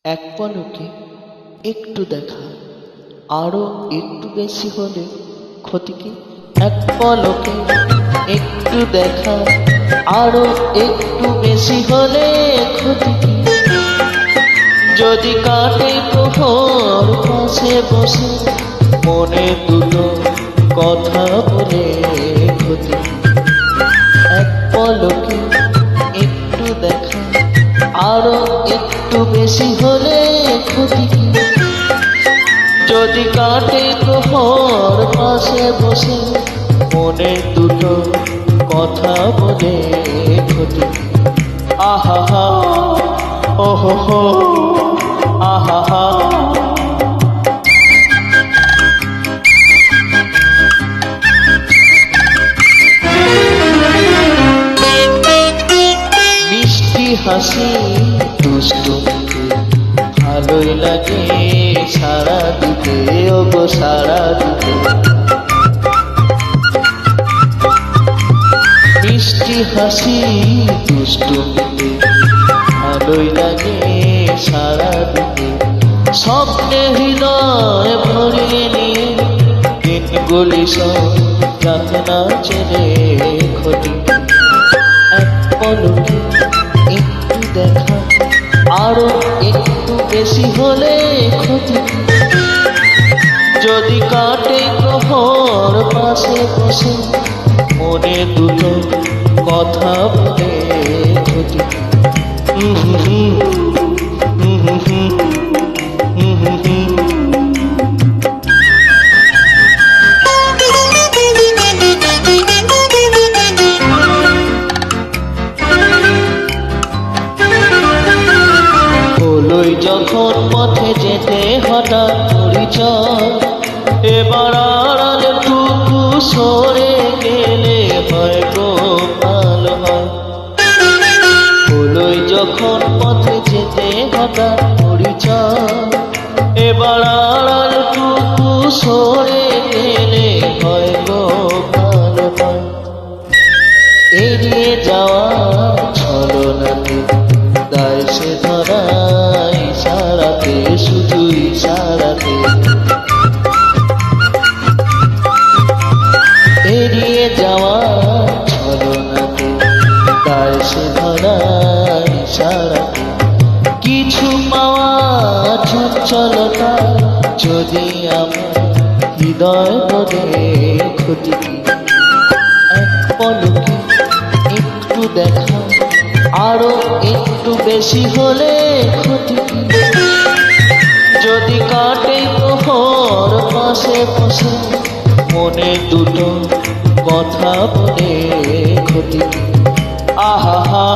এক পলকে একটু দেখা, আরো একটু বেশি হলে ক্ষতি কি? এক পলকে একটু দেখা, আরো একটু বেশি হলে ক্ষতি কি? যদি কাটে প্রহর পাশে বসে মনে দুটো কথা বলে ক্ষতি কি? এক পলকে একটু দেখা, আরো একটু বেশি হলে ক্ষতি কি? যদি কাটে প্রহর পাশে বসে মনে দুটো কথা বলে ক্ষতি কি? আহা হা ওহো হো আহা হা। মিষ্টি হাসি দুষ্টু মুখে ভালোই লাগে সারা দিতে, ওগো সারা দিতে। মিষ্টি হাসি দুষ্টু মুখে ভালোই লাগে সারা দিতে। স্বপ্নে হৃদয় ভরিয়ে নিয়ে দিনগুলি সব যাতে না চেনে ক্ষতি। এক পলকে একটু দেখা, আরো একটু বেশি হলে ক্ষতি কি? যদি কাটে প্রহর পাশে বসে মনে দুটো কথা বলে ক্ষতি কি? হলোই যখন পথে যেতে হঠাৎ পরিচয়, এবার আড়াল টুকু সরে গেলে হয় গো ভালো হয়। হলোই যখন পথে যেতে হঠাৎ পরিচয়, এবার আড়াল টুকু সরে গেলে হয় গো ভালো হয়। এড়িয়ে যাওয়া ছলনাতে দায় সে ধরা ইশারাতে, শুধু ইশারাতে। এড়িয়ে যাওয়া ছলনাতে দায় সে ধরা ইশারাতে। কিছু পাওয়া চঞ্চলতা যদি আমার হৃদয় বলে ক্ষতি কি? এক পলকে একটু দেখা, আরো একটু বেশি হলে ক্ষতি কি? যদি কাটে প্রহর পাশে বসে মনে দুটো কথা বলে ক্ষতি কি? আহা হা